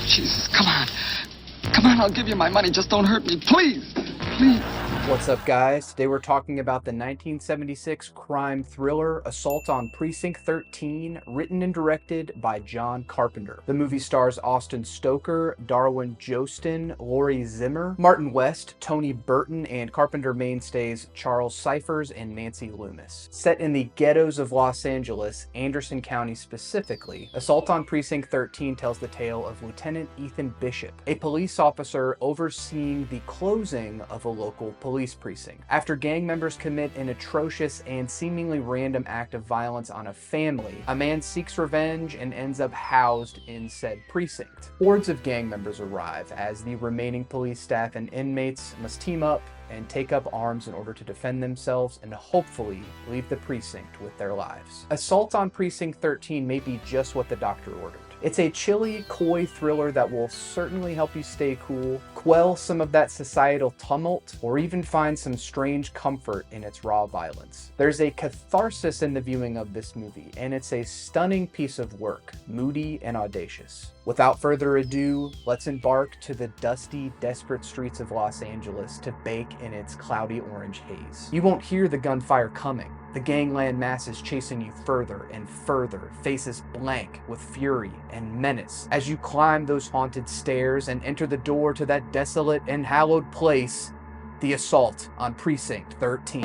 Jesus, come on. Come on, I'll give you my money. Just don't hurt me, please. Please. What's up, guys? Today we're talking about the 1976 crime thriller Assault on Precinct 13, written and directed by John Carpenter. The movie stars Austin Stoker, Darwin Joston, Laurie Zimmer, Martin West, Tony Burton, and Carpenter mainstays Charles Cyphers and Nancy Loomis. Set in the ghettos of Los Angeles, Anderson County specifically, Assault on Precinct 13 tells the tale of Lieutenant Ethan Bishop, a police officer overseeing the closing of a local police precinct. After gang members commit an atrocious and seemingly random act of violence on a family, a man seeks revenge and ends up housed in said precinct. Hordes of gang members arrive as the remaining police staff and inmates must team up and take up arms in order to defend themselves and hopefully leave the precinct with their lives. Assault on Precinct 13 may be just what the doctor ordered. It's a chilly, coy thriller that will certainly help you stay cool, quell some of that societal tumult, or even find some strange comfort in its raw violence. There's a catharsis in the viewing of this movie, and it's a stunning piece of work, moody and audacious. Without further ado, let's embark to the dusty, desperate streets of Los Angeles to bake in its cloudy orange haze. You won't hear the gunfire coming. The gangland mass is chasing you further and further, faces blank with fury and menace, as you climb those haunted stairs and enter the door to that desolate and hallowed place, the Assault on Precinct 13.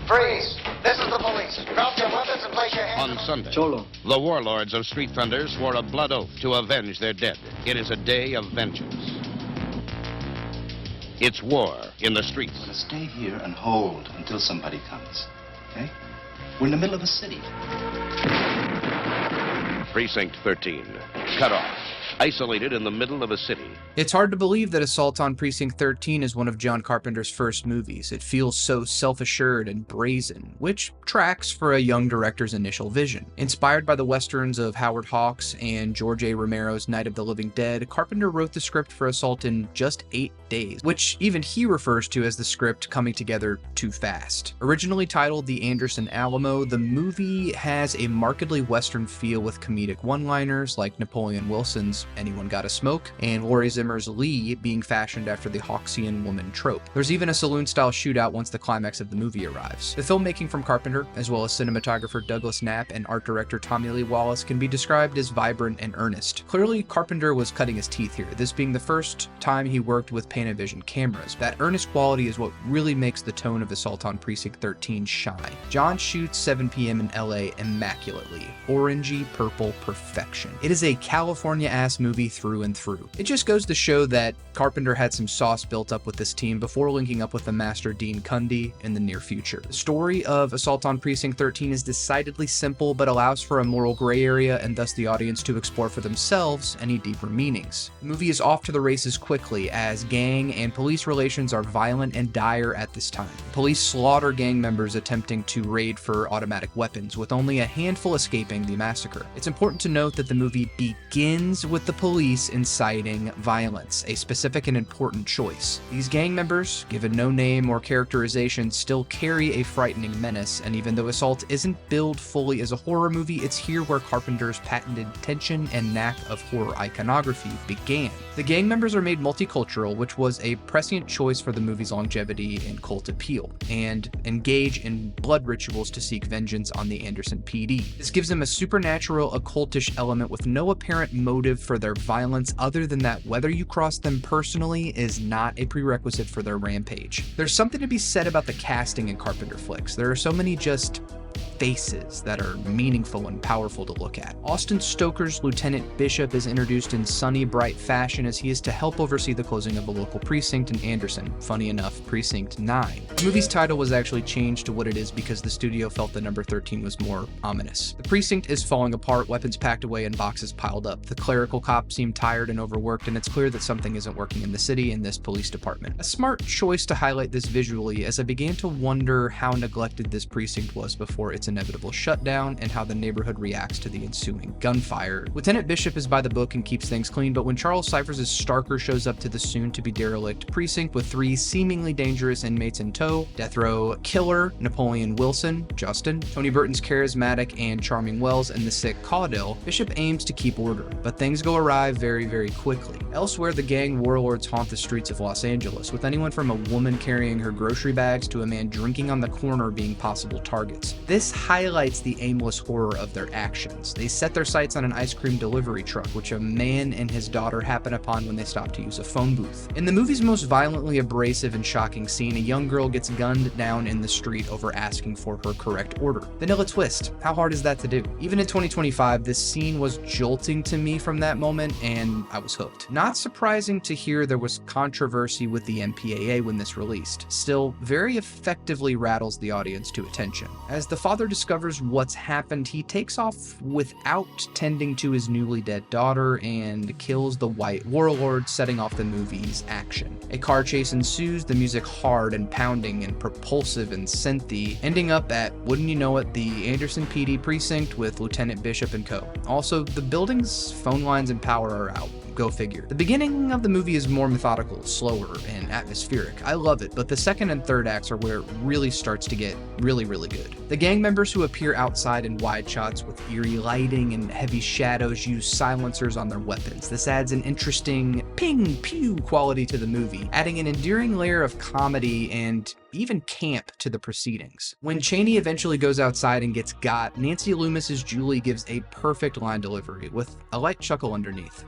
Freeze! This is the police. Drop your weapons and place your hands On Sunday, Cholo. the warlords of Street Thunder swore a blood oath to avenge their dead. It is a day of vengeance. It's war in the streets. We're gonna stay here and hold until somebody comes, okay? We're in the middle of a city. Precinct 13, cut off, isolated in the middle of a city. It's hard to believe that Assault on Precinct 13 is one of John Carpenter's first movies. It feels so self-assured and brazen, which tracks for a young director's initial vision. Inspired by the westerns of Howard Hawks and George A. Romero's Night of the Living Dead, Carpenter wrote the script for Assault in just 8 days, which even he refers to as the script coming together too fast. Originally titled The Anderson Alamo, the movie has a markedly western feel with comedic one-liners like Napoleon Wilson's Anyone Got a Smoke, and Laurie Zimmer's Lee being fashioned after the Hawksian woman trope. There's even a saloon-style shootout once the climax of the movie arrives. The filmmaking from Carpenter, as well as cinematographer Douglas Knapp and art director Tommy Lee Wallace, can be described as vibrant and earnest. Clearly, Carpenter was cutting his teeth here, this being the first time he worked with Panavision cameras. That earnest quality is what really makes the tone of Assault on Precinct 13 shine. John shoots 7 p.m. in LA immaculately. Orangey purple perfection. It is a California-ass movie through and through. It just goes to show that Carpenter had some sauce built up with this team before linking up with the master Dean Cundey in the near future. The story of Assault on Precinct 13 is decidedly simple, but allows for a moral gray area and thus the audience to explore for themselves any deeper meanings. The movie is off to the races quickly as gang and police relations are violent and dire at this time. Police slaughter gang members attempting to raid for automatic weapons, with only a handful escaping the massacre. It's important to note that the movie begins with the police inciting violence, a specific and important choice. These gang members, given no name or characterization, still carry a frightening menace, and even though Assault isn't billed fully as a horror movie, it's here where Carpenter's patented tension and knack of horror iconography began. The gang members are made multicultural, which was a prescient choice for the movie's longevity and cult appeal, and engage in blood rituals to seek vengeance on the Anderson PD. This gives them a supernatural, occultish element with no apparent motive for their violence other than that whether you cross them personally is not a prerequisite for their rampage. There's something to be said about the casting in Carpenter flicks. There are so many just faces that are meaningful and powerful to look at. Austin Stoker's Lieutenant Bishop is introduced in sunny, bright fashion as he is to help oversee the closing of a local precinct in Anderson. Funny enough, Precinct 9. The movie's title was actually changed to what it is because the studio felt the number 13 was more ominous. The precinct is falling apart, weapons packed away and boxes piled up. The clerical cops seem tired and overworked, and it's clear that something isn't working in the city in this police department. A smart choice to highlight this visually, as I began to wonder how neglected this precinct was before its its inevitable shutdown, and how the neighborhood reacts to the ensuing gunfire. Lieutenant Bishop is by the book and keeps things clean, but when Charles Cyphers' Stoker shows up to the soon-to-be derelict precinct with 3 seemingly dangerous inmates in tow, death row killer Napoleon Wilson, Joston, Tony Burton's charismatic and charming Wells, and the sick Caudell, Bishop aims to keep order, but things go awry very, very quickly. Elsewhere, the gang warlords haunt the streets of Los Angeles, with anyone from a woman carrying her grocery bags to a man drinking on the corner being possible targets. This highlights the aimless horror of their actions. They set their sights on an ice cream delivery truck, which a man and his daughter happen upon when they stop to use a phone booth. In the movie's most violently abrasive and shocking scene, a young girl gets gunned down in the street over asking for her correct order. Vanilla twist. How hard is that to do? Even in 2025, this scene was jolting to me from that moment, and I was hooked. Not surprising to hear there was controversy with the MPAA when this released. Still, very effectively rattles the audience to attention. As the father discovers what's happened, he takes off without tending to his newly dead daughter and kills the white warlord, setting off the movie's action. A car chase ensues, the music hard and pounding and propulsive and synthy, ending up at, wouldn't you know it, the Anderson PD precinct with Lieutenant Bishop and co. Also, the building's phone lines and power are out. Go figure. The beginning of the movie is more methodical, slower, and atmospheric. I love it, but the second and third acts are where it really starts to get really, really good. The gang members who appear outside in wide shots with eerie lighting and heavy shadows use silencers on their weapons. This adds an interesting ping pew quality to the movie, adding an endearing layer of comedy and even camp to the proceedings. When Chaney eventually goes outside and gets got, Nancy Loomis's Julie gives a perfect line delivery with a light chuckle underneath.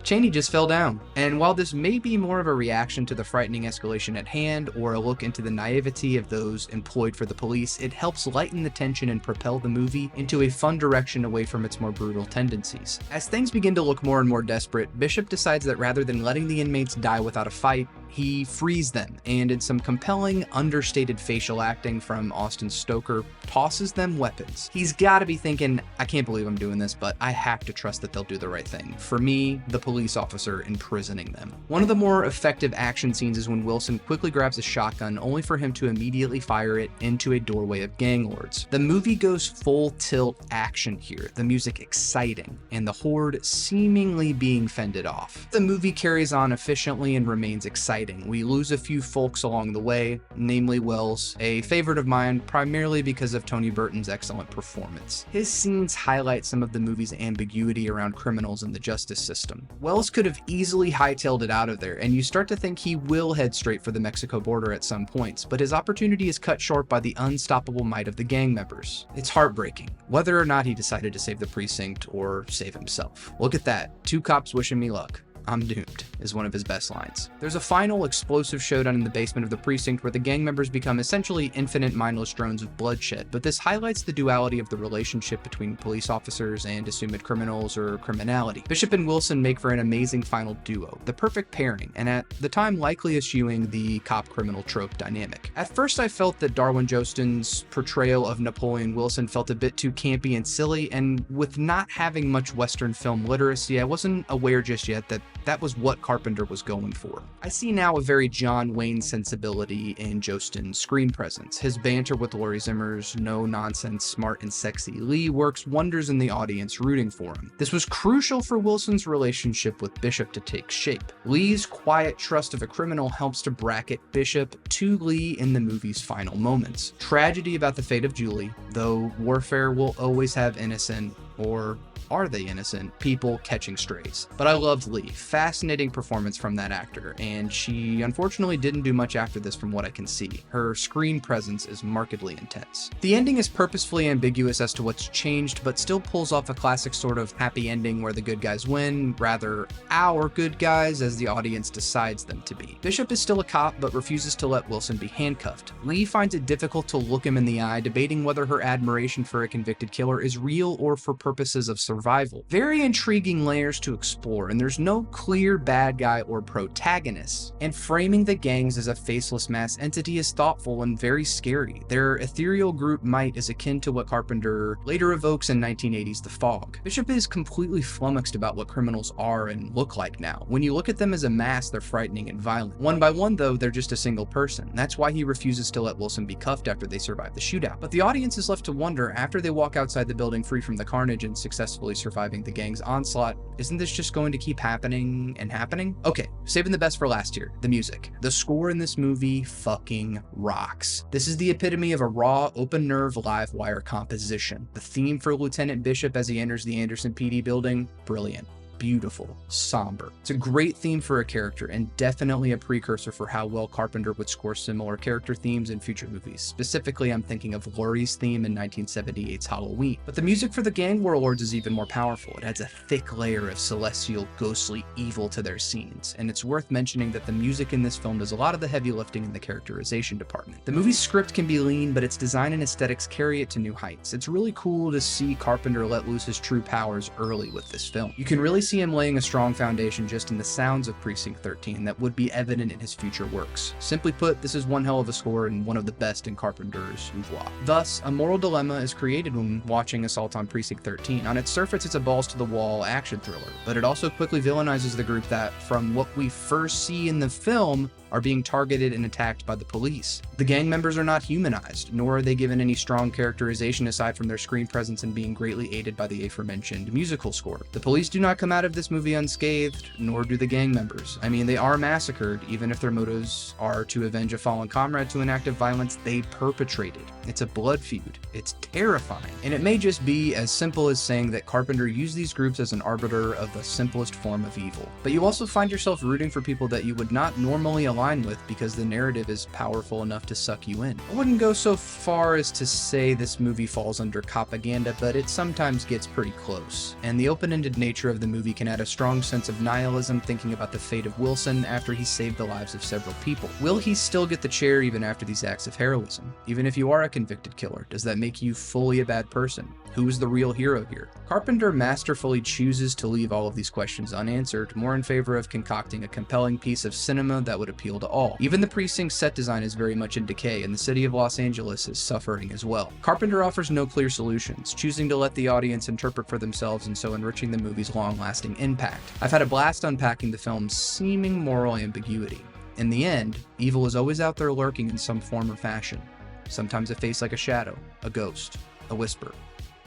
Chaney just fell down. And while this may be more of a reaction to the frightening escalation at hand or a look into the naivety of those employed for the police, it helps lighten the tension and propel the movie into a fun direction away from its more brutal tendencies. As things begin to look more and more desperate, Bishop decides that rather than letting the inmates die without a fight, he frees them, and in some compelling, understated facial acting from Austin Stoker, tosses them weapons. He's gotta be thinking, I can't believe I'm doing this, but I have to trust that they'll do the right thing. For me, the police officer imprisoning them. One of the more effective action scenes is when Wilson quickly grabs a shotgun, only for him to immediately fire it into a doorway of gang lords. The movie goes full tilt action here, the music exciting, and the horde seemingly being fended off. The movie carries on efficiently and remains exciting. We lose a few folks along the way, namely Wells, a favorite of mine primarily because of Tony Burton's excellent performance. His scenes highlight some of the movie's ambiguity around criminals and the justice system. Wells could have easily hightailed it out of there, and you start to think he will head straight for the Mexico border at some points, but his opportunity is cut short by the unstoppable might of the gang members. It's heartbreaking, whether or not he decided to save the precinct or save himself. Look at that, 2 cops wishing me luck. I'm doomed, is one of his best lines. There's a final explosive showdown in the basement of the precinct where the gang members become essentially infinite mindless drones of bloodshed, but this highlights the duality of the relationship between police officers and assumed criminals or criminality. Bishop and Wilson make for an amazing final duo, the perfect pairing, and at the time likely eschewing the cop-criminal trope dynamic. At first I felt that Darwin Joston's portrayal of Napoleon Wilson felt a bit too campy and silly, and with not having much Western film literacy, I wasn't aware just yet that that was what Carpenter was going for. I see now a very John Wayne sensibility in Joston's screen presence. His banter with Laurie Zimmer's no-nonsense, smart and sexy Lee works wonders in the audience rooting for him. This was crucial for Wilson's relationship with Bishop to take shape. Lee's quiet trust of a criminal helps to bracket Bishop to Lee in the movie's final moments. Tragedy about the fate of Julie, though warfare will always have innocent, or are they innocent, people catching strays. But I loved Lee. Fascinating performance from that actor, and she unfortunately didn't do much after this from what I can see. Her screen presence is markedly intense. The ending is purposefully ambiguous as to what's changed, but still pulls off a classic sort of happy ending where the good guys win, rather our good guys as the audience decides them to be. Bishop is still a cop, but refuses to let Wilson be handcuffed. Lee finds it difficult to look him in the eye, debating whether her admiration for a convicted killer is real or for purposes of survival. survival. Very intriguing layers to explore, and there's no clear bad guy or protagonist. And framing the gangs as a faceless mass entity is thoughtful and very scary. Their ethereal group might is akin to what Carpenter later evokes in 1980's The Fog. Bishop is completely flummoxed about what criminals are and look like now. When you look at them as a mass, they're frightening and violent. One by one, though, they're just a single person. That's why he refuses to let Wilson be cuffed after they survive the shootout. But the audience is left to wonder, after they walk outside the building free from the carnage and successfully surviving the gang's onslaught, isn't this just going to keep happening and happening? Okay, saving the best for last here, the music. The score in this movie fucking rocks. This is the epitome of a raw, open nerve live wire composition. The theme for Lieutenant Bishop as he enters the Anderson PD building, brilliant. Beautiful, somber. It's a great theme for a character and definitely a precursor for how well Carpenter would score similar character themes in future movies. Specifically, I'm thinking of Laurie's theme in 1978's Halloween. But the music for the gang warlords is even more powerful. It adds a thick layer of celestial, ghostly evil to their scenes, and it's worth mentioning that the music in this film does a lot of the heavy lifting in the characterization department. The movie's script can be lean, but its design and aesthetics carry it to new heights. It's really cool to see Carpenter let loose his true powers early with this film. You can really see him laying a strong foundation just in the sounds of Precinct 13 that would be evident in his future works. Simply put, this is one hell of a score and one of the best in Carpenter's oeuvre. Thus, a moral dilemma is created when watching Assault on Precinct 13. On its surface, it's a balls-to-the-wall action thriller, but it also quickly villainizes the group that, from what we first see in the film, are being targeted and attacked by the police. The gang members are not humanized, nor are they given any strong characterization aside from their screen presence and being greatly aided by the aforementioned musical score. The police do not come out of this movie unscathed, nor do the gang members. I mean, they are massacred, even if their motives are to avenge a fallen comrade to an act of violence they perpetrated. It's a blood feud. It's terrifying. And it may just be as simple as saying that Carpenter used these groups as an arbiter of the simplest form of evil. But you also find yourself rooting for people that you would not normally align with because the narrative is powerful enough to suck you in. I wouldn't go so far as to say this movie falls under propaganda, but it sometimes gets pretty close. And the open-ended nature of the movie can add a strong sense of nihilism thinking about the fate of Wilson after he saved the lives of several people. Will he still get the chair even after these acts of heroism? Even if you are a convicted killer, does that make you fully a bad person? Who is the real hero here? Carpenter masterfully chooses to leave all of these questions unanswered, more in favor of concocting a compelling piece of cinema that would appeal to all. Even the Precinct's set design is very much in decay, and the city of Los Angeles is suffering as well. Carpenter offers no clear solutions, choosing to let the audience interpret for themselves and so enriching the movie's long-lasting impact. I've had a blast unpacking the film's seeming moral ambiguity. In the end, evil is always out there lurking in some form or fashion. Sometimes a face like a shadow, a ghost, a whisper,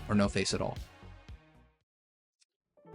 or no face at all.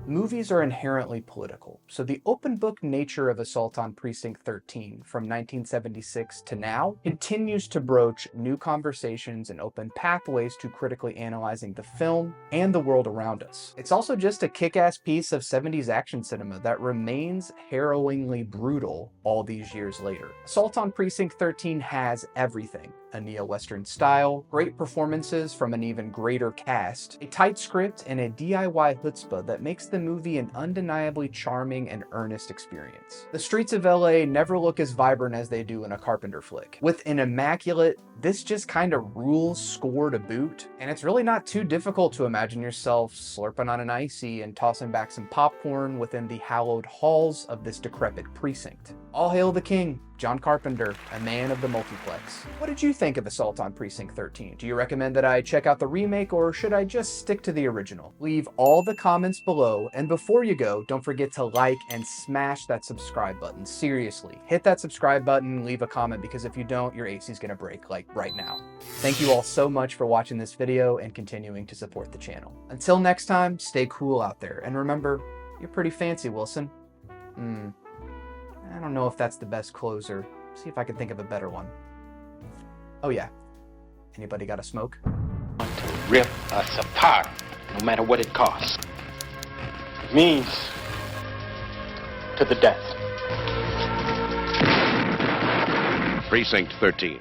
Movies are inherently political, so the open book nature of Assault on Precinct 13 from 1976 to now continues to broach new conversations and open pathways to critically analyzing the film and the world around us. It's also just a kick-ass piece of 70s action cinema that remains harrowingly brutal all these years later. Assault on Precinct 13 has everything. A neo-Western style, great performances from an even greater cast, a tight script, and a DIY chutzpah that makes the movie an undeniably charming and earnest experience. The streets of LA never look as vibrant as they do in a Carpenter flick. With an immaculate, this just kinda rules score to boot, and it's really not too difficult to imagine yourself slurping on an icy and tossing back some popcorn within the hallowed halls of this decrepit precinct. All hail the king, John Carpenter, a man of the multiplex. What did you think of Assault on Precinct 13? Do you recommend that I check out the remake, or should I just stick to the original? Leave all the comments below, and before you go, don't forget to like and smash that subscribe button. Seriously, hit that subscribe button, leave a comment, because if you don't, your AC's gonna break, like right now. Thank you all so much for watching this video and continuing to support the channel. Until next time, stay cool out there, and remember, you're pretty fancy, Wilson. I don't know if that's the best closer. See if I can think of a better one. Oh yeah. Anybody got a smoke? To rip us apart, no matter what it costs. Means to the death. Precinct 13.